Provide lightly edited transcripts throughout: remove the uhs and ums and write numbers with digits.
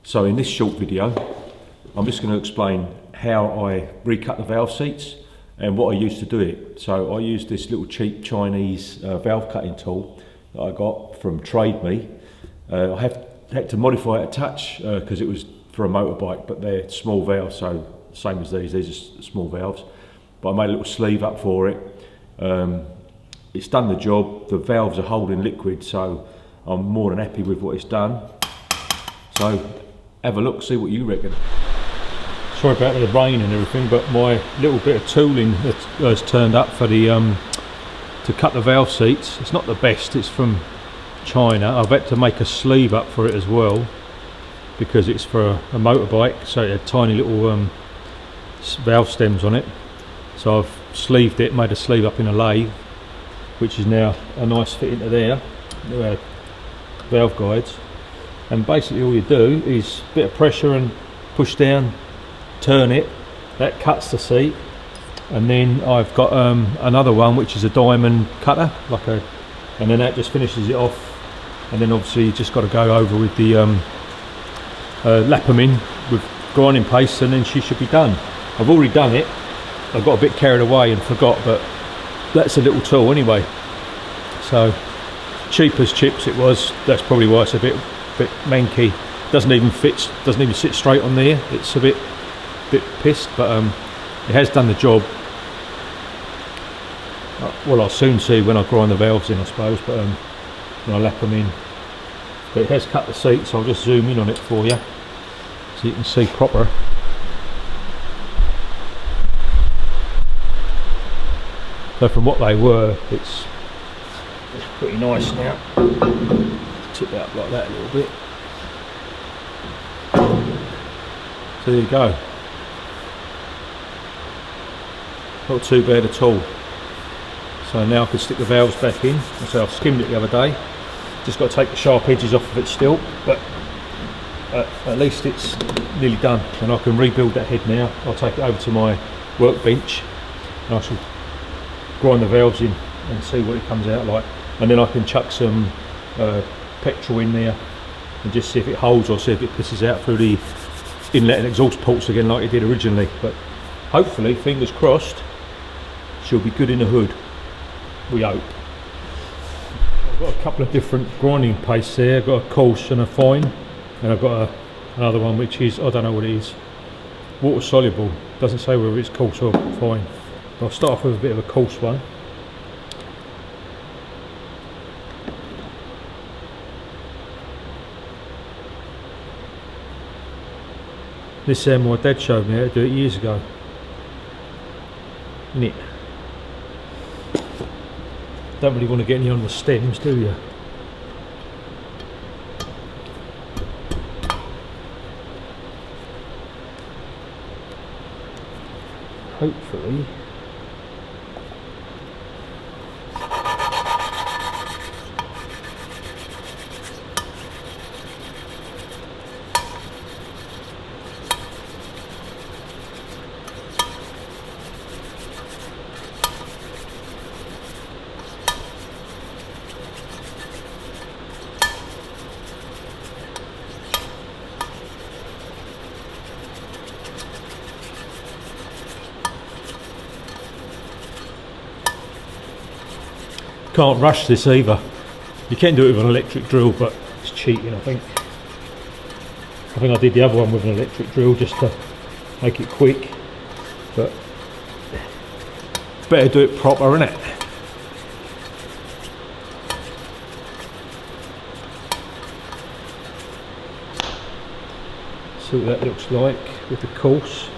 So in this short video, I'm just going to explain how I recut the valve seats and what I used to do it. So I used this little cheap Chinese valve cutting tool that I got from Trade Me. I had to modify it a touch because it was for a motorbike, but they're small valves, so same as these are small valves. But I made a little sleeve up for it. It's done the job. The valves are holding liquid, so I'm more than happy with what it's done. So have a look, see what you reckon. Sorry about the rain and everything, but my little bit of tooling that has turned up for the to cut the valve seats, it's not the best. It's from China. I've had to make a sleeve up for it as well because it's for a motorbike, so it had tiny little valve stems on it. So I've sleeved it, made a sleeve up in a lathe, which is now a nice fit into there. Valve guides, and basically all you do is a bit of pressure and push down, turn it, that cuts the seat. And then I've got another one which is a diamond cutter, and then that just finishes it off. And then obviously you just got to go over with the lap them in with grinding paste, and then she should be done. I've already done it. I got a bit carried away and forgot, but that's a little tool anyway. So cheap as chips it was. That's probably why it's a bit manky. Doesn't even sit straight on there. It's a bit pissed, but it has done the job. Well, I'll soon see when I grind the valves in, I suppose, but when I lap them in. But it has cut the seat, so I'll just zoom in on it for you so you can see proper. So from what they were, it's pretty nice now. Tip that up like that a little bit. So there you go. Not too bad at all. So now I can stick the valves back in. So I've skimmed it the other day. Just got to take the sharp edges off of it still, but at least it's nearly done. And I can rebuild that head now. I'll take it over to my workbench and I shall grind the valves in and see what it comes out like. And then I can chuck some petrol in there and just see if it holds, or see if it pisses out through the inlet and exhaust ports again like it did originally. But hopefully, fingers crossed, she'll be good in the hood. We hope. I've got a couple of different grinding pastes there. I've got a coarse and a fine, and I've got another one which is, I don't know what it is, water soluble. Doesn't say whether it's coarse or fine. I'll start off with a bit of a coarse one. This my dad showed me how to do it years ago. Isn't it? Don't really want to get any on the stems, do you? Hopefully. Can't rush this either. You can do it with an electric drill, but it's cheating, I think. I did the other one with an electric drill just to make it quick, but better do it proper, innit? See what that looks like with the course.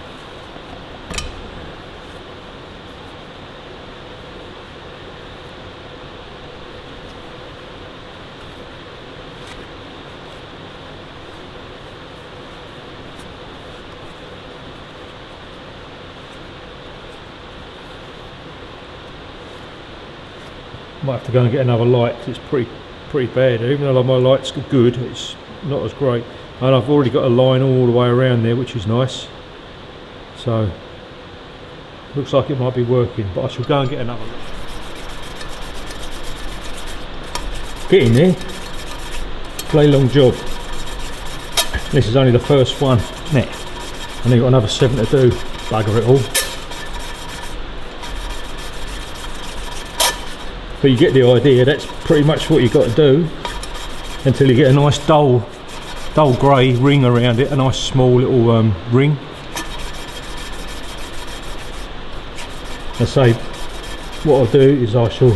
Might have to go and get another light because it's pretty bad. Even though my light's good, it's not as great. And I've already got a line all the way around there, which is nice. So looks like it might be working, but I shall go and get another light. Get in there. Play long job. This is only the first one. Nah, and I've got another 7 to do. Bugger it all. But you get the idea, that's pretty much what you've got to do until you get a nice dull grey ring around it, a nice small little ring. I say, what I'll do is I shall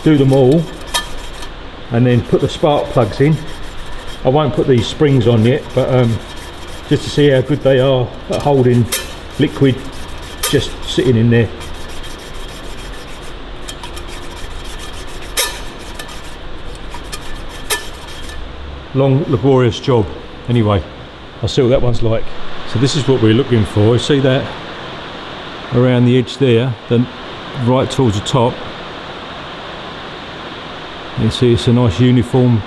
do them all and then put the spark plugs in. I won't put these springs on yet, but just to see how good they are at holding liquid just sitting in there. Long laborious job. Anyway, I'll see what that one's like. So this is what we're looking for. You see that around the edge there, then right towards the top. You see it's a nice uniform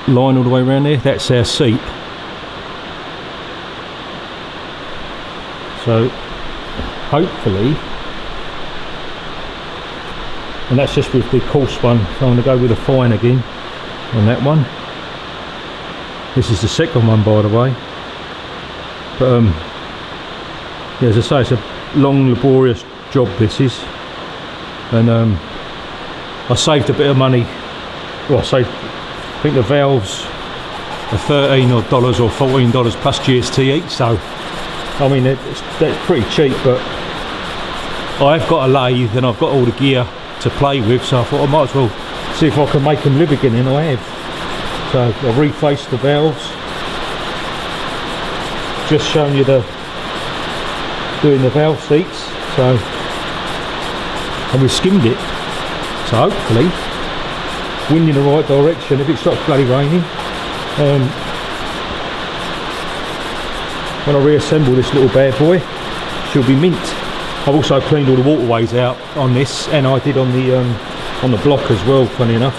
line all the way around there. That's our seat. So hopefully, and that's just with the coarse one, so I'm going to go with a fine again on that one. This is the second one, by the way. But yeah, as I say, it's a long laborious job this is, and I saved a bit of money. Well, I think the valves are $13 odd or $14 plus GST each, so I mean that's pretty cheap. But I've got a lathe and I've got all the gear to play with, so I thought I might as well see if I can make them live again, and I have. So I've refaced the valves, just showing you doing the valve seats. So, and we've skimmed it, so hopefully wind in the right direction. If it stops bloody raining, when I reassemble this little bad boy, she'll be mint. I've also cleaned all the waterways out on this, and I did on the block as well, funny enough.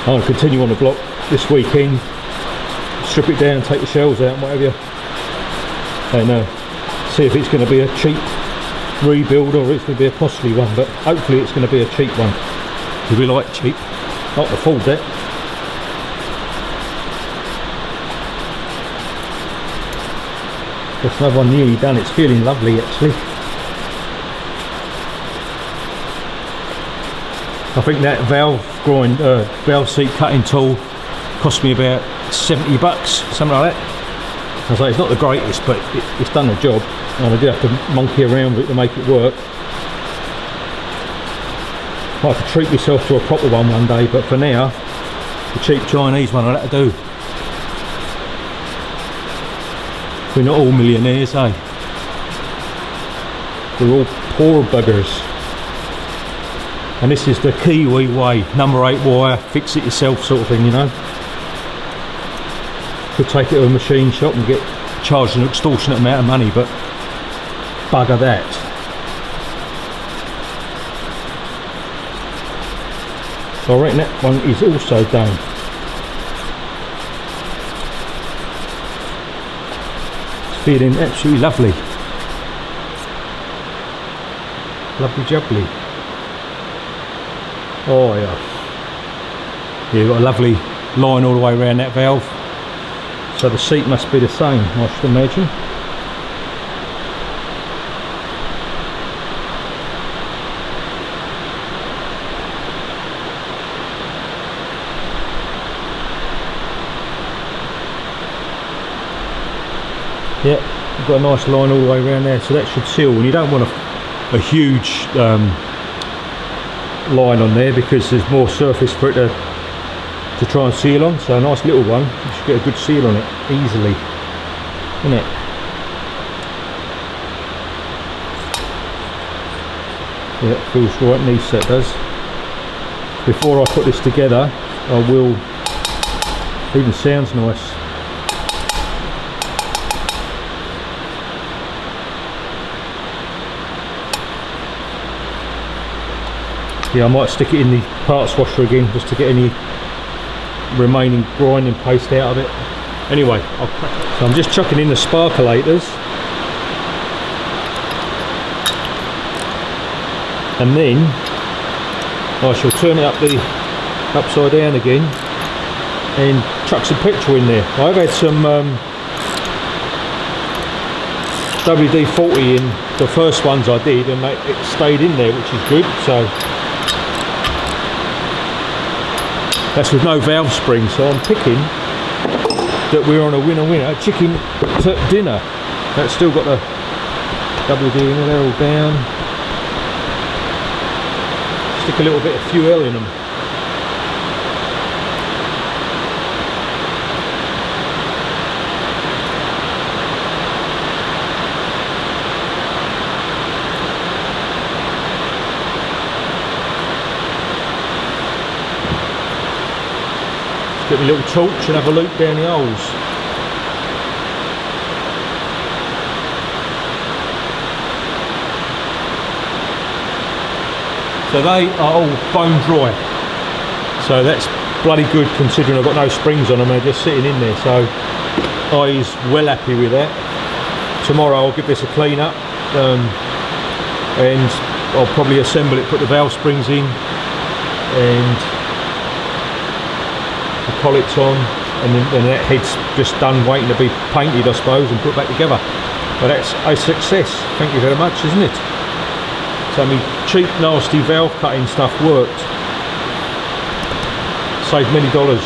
I'm going to continue on the block this weekend, strip it down, take the shells out and whatever, and see if it's going to be a cheap rebuild or it's going to be a costly one. But hopefully it's going to be a cheap one, because we like cheap, not the full debt. That's another one nearly done. It's feeling lovely actually. I think that valve seat cutting tool cost me about 70 bucks, something like that. I say it's not the greatest, but it's done the job, and I did have to monkey around with it to make it work. I have to treat myself to a proper one day, but for now, the cheap Chinese one I'll have to do. We're not all millionaires, eh? We're all poor buggers. And this is the Kiwi way, number 8 wire, fix it yourself sort of thing, you know. Could take it to a machine shop and get charged an extortionate amount of money, but bugger that. So I reckon that one is also done. It's feeling absolutely lovely. Lovely jubbly. Oh yeah. Yeah, you've got a lovely line all the way around that valve. So the seat must be the same, I should imagine. Yeah, you've got a nice line all the way around there, so that should seal. And you don't want a huge line on there, because there's more surface for it to try and seal on. So a nice little one, you should get a good seal on it easily, isn't it? Yeah, it feels right nice, that does. Before I put this together, I will, even sounds nice. Yeah, I might stick it in the parts washer again just to get any remaining grinding paste out of it. Anyway, so I'm just chucking in the sparkulators, and then I shall turn it upside down again and chuck some petrol in there. I've had some WD-40 in the first ones I did, and it stayed in there, which is good. So that's with no valve spring, so I'm picking that we're on a winner-winner chicken dinner. That's still got the WD in there, they're all down. Stick a little bit of fuel in them. Get my little torch and have a look down the holes. So they are all bone dry. So that's bloody good considering I've got no springs on them, they're just sitting in there. So I is well happy with that. Tomorrow I'll give this a clean up and I'll probably assemble it, put the valve springs in and the collets on, and then that head's just done waiting to be painted, I suppose, and put back together. But that's a success, thank you very much, isn't it? So my cheap nasty valve cutting stuff worked. Saved many dollars.